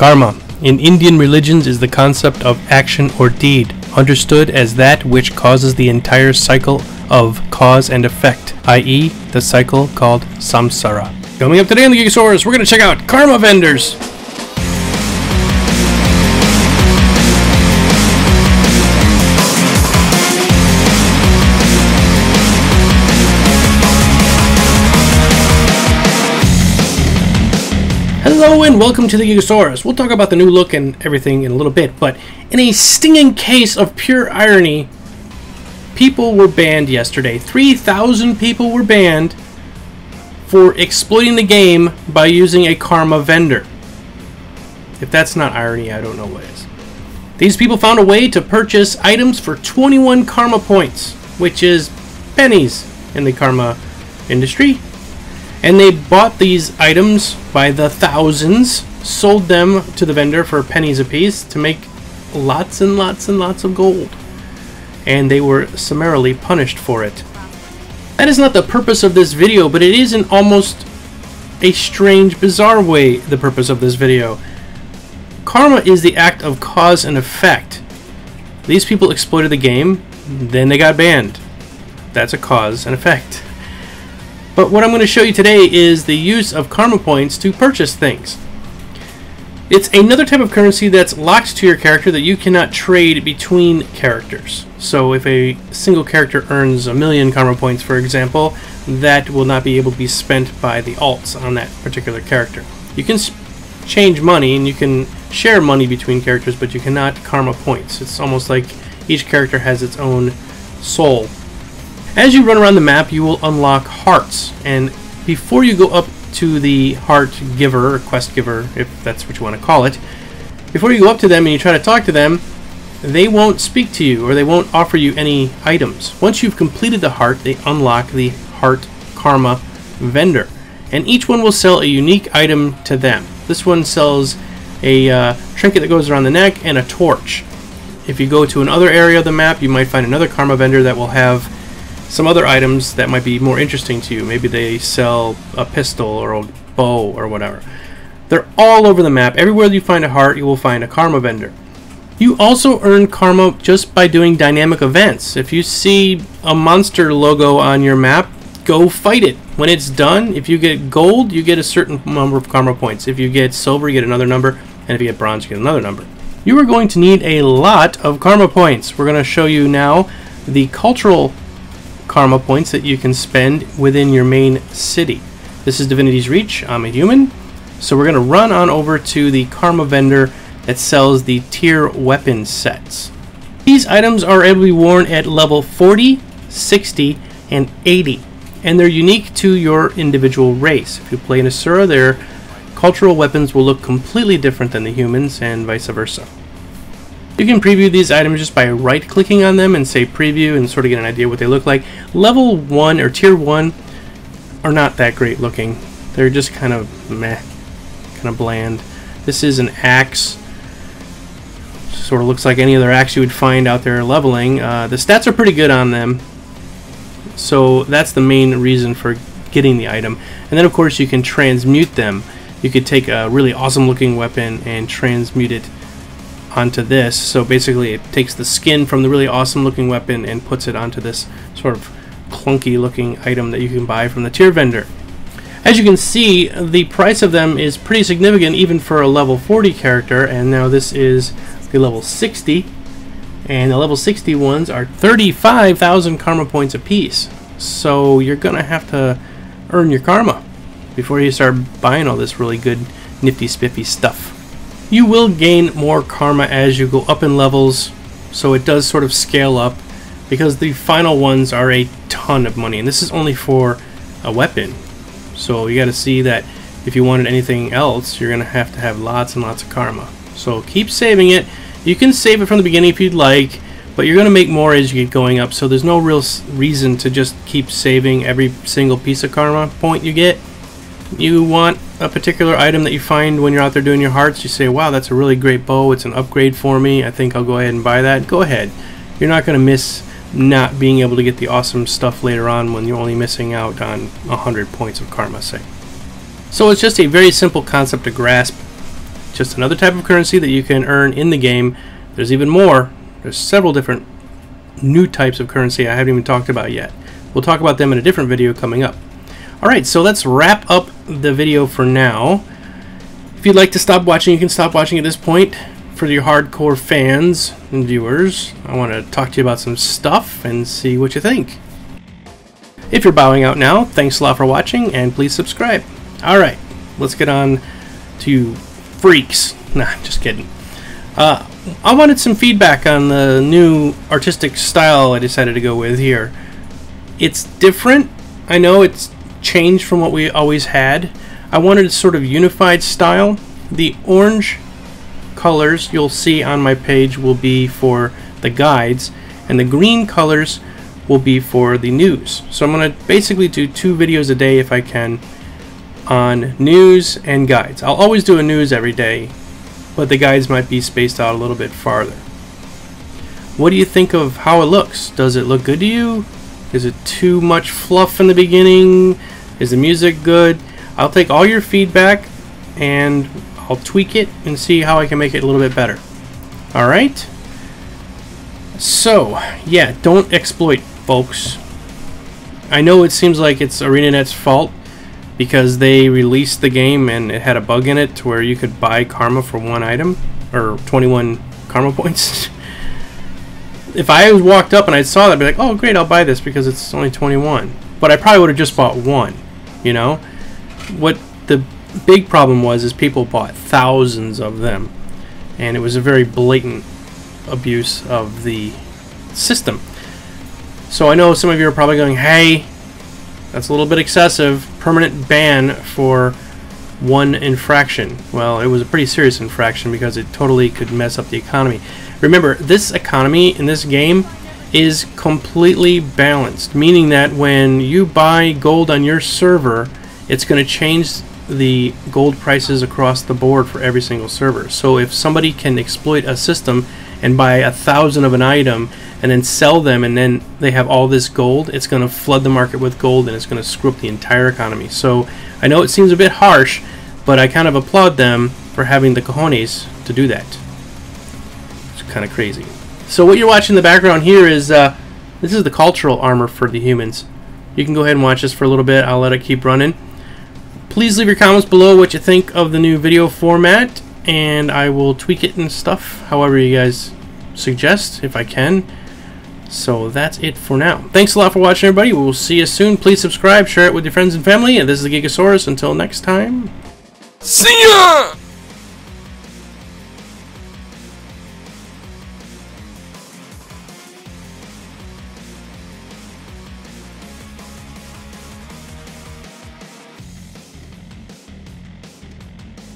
Karma in Indian religions is the concept of action or deed, understood as that which causes the entire cycle of cause and effect, i.e. the cycle called samsara. Coming up today on the Geekosaurus, we're going to check out karma vendors. Hello and welcome to the Geekosaurus. We'll talk about the new look and everything in a little bit, but in a stinging case of pure irony, people were banned yesterday. 3,000 people were banned for exploiting the game by using a karma vendor. If that's not irony, I don't know what is. These people found a way to purchase items for 21 karma points, which is pennies in the karma industry. And they bought these items by the thousands, sold them to the vendor for pennies a piece to make lots and lots and lots of gold. And they were summarily punished for it. That is not the purpose of this video, but it is in almost a strange, bizarre way the purpose of this video. Karma is the act of cause and effect. These people exploited the game, then they got banned. That's a cause and effect. But what I'm going to show you today is the use of karma points to purchase things. It's another type of currency that's locked to your character that you cannot trade between characters. So if a single character earns 1,000,000 karma points, for example, that will not be able to be spent by the alts on that particular character. You can change money and you can share money between characters, but you cannot karma points. It's almost like each character has its own soul. As you run around the map, you will unlock hearts, and before you go up to the heart giver, or quest giver, if that's what you want to call it, before you go up to them and you try to talk to them, they won't speak to you, or they won't offer you any items. Once you've completed the heart, they unlock the heart karma vendor, and each one will sell a unique item to them. This one sells a trinket that goes around the neck and a torch. If you go to another area of the map, you might find another karma vendor that will have some other items that might be more interesting to you. Maybe they sell a pistol or a bow or whatever. They're all over the map. Everywhere you find a heart, you will find a karma vendor. You also earn karma just by doing dynamic events. If you see a monster logo on your map, go fight it. When it's done, if you get gold, you get a certain number of karma points. If you get silver, you get another number. And if you get bronze, you get another number. You are going to need a lot of karma points. We're going to show you now the cultural karma points that you can spend within your main city. This is Divinity's Reach. I'm a human. So we're going to run on over to the karma vendor that sells the tier weapon sets. These items are able to be worn at level 40, 60, and 80. And they're unique to your individual race. If you play an Asura, their cultural weapons will look completely different than the humans and vice versa. You can preview these items just by right-clicking on them and say preview and sort of get an idea what they look like. Level 1 or tier 1 are not that great looking. They're just kind of meh, kind of bland. This is an axe. Sort of looks like any other axe you would find out there leveling. The stats are pretty good on them. So that's the main reason for getting the item. And then of course you can transmute them. You could take a really awesome looking weapon and transmute it onto this. So basically it takes the skin from the really awesome looking weapon and puts it onto this sort of clunky looking item that you can buy from the tier vendor. As you can see, the price of them is pretty significant even for a level 40 character, and now this is the level 60, and the level 60 ones are 35,000 karma points apiece. So you're gonna have to earn your karma before you start buying all this really good nifty spiffy stuff. You will gain more karma as you go up in levels, so it does sort of scale up, because the final ones are a ton of money, and this is only for a weapon. So you got to see that if you wanted anything else, you're going to have lots and lots of karma. So keep saving it. You can save it from the beginning if you'd like, but you're going to make more as you get going up, so there's no real reason to just keep saving every single piece of karma point you get. You want a particular item that you find when you're out there doing your hearts, you say, wow, that's a really great bow, it's an upgrade for me, I think I'll go ahead and buy that. Go ahead. You're not going to miss not being able to get the awesome stuff later on when you're only missing out on 100 points of karma, say. So it's just a very simple concept to grasp. just another type of currency that you can earn in the game. There's even more. There's several different new types of currency I haven't even talked about yet. We'll talk about them in a different video coming up. Alright, so let's wrap up the video for now. If you'd like to stop watching, you can stop watching at this point. For your hardcore fans and viewers, I want to talk to you about some stuff and see what you think. If you're bowing out now, thanks a lot for watching, and please subscribe. Alright, let's get on to freaks. Nah, just kidding. I wanted some feedback on the new artistic style I decided to go with here. It's different. I know it's changed from what we always had. I wanted a sort of unified style. The orange colors you'll see on my page will be for the guides, and the green colors will be for the news. So I'm going to basically do 2 videos a day if I can on news and guides. I'll always do a news every day, but the guides might be spaced out a little bit farther. What do you think of how it looks? Does it look good to you? Is it too much fluff in the beginning? Is the music good? I'll take all your feedback and I'll tweak it and see how I can make it a little bit better. Alright? So, yeah, don't exploit, folks. I know it seems like it's ArenaNet's fault because they released the game and it had a bug in it to where you could buy karma for 1 item, or 21 karma points. If I walked up and I saw that, I'd be like, oh great, I'll buy this because it's only 21. But I probably would have just bought 1, you know? What the big problem was is people bought thousands of them, and it was a very blatant abuse of the system. So I know some of you are probably going, hey, that's a little bit excessive. Permanent ban for 1 infraction. Well, it was a pretty serious infraction because it totally could mess up the economy. Remember, this economy in this game is completely balanced, meaning that when you buy gold on your server, it's going to change the gold prices across the board for every single server. So if somebody can exploit a system and buy 1,000 of an item and then sell them, and then they have all this gold, it's going to flood the market with gold and it's going to screw up the entire economy. So I know it seems a bit harsh, but I kind of applaud them for having the cojones to do that. It's kind of crazy. So what you're watching in the background here is this is the cultural armor for the humans. You can go ahead and watch this for a little bit. I'll let it keep running. Please leave your comments below what you think of the new video format, and I will tweak it and stuff however you guys suggest if I can. So that's it for now. Thanks a lot for watching, everybody. We'll see you soon. Please subscribe, share it with your friends and family, and this is the Gigasaurus. Until next time, see ya!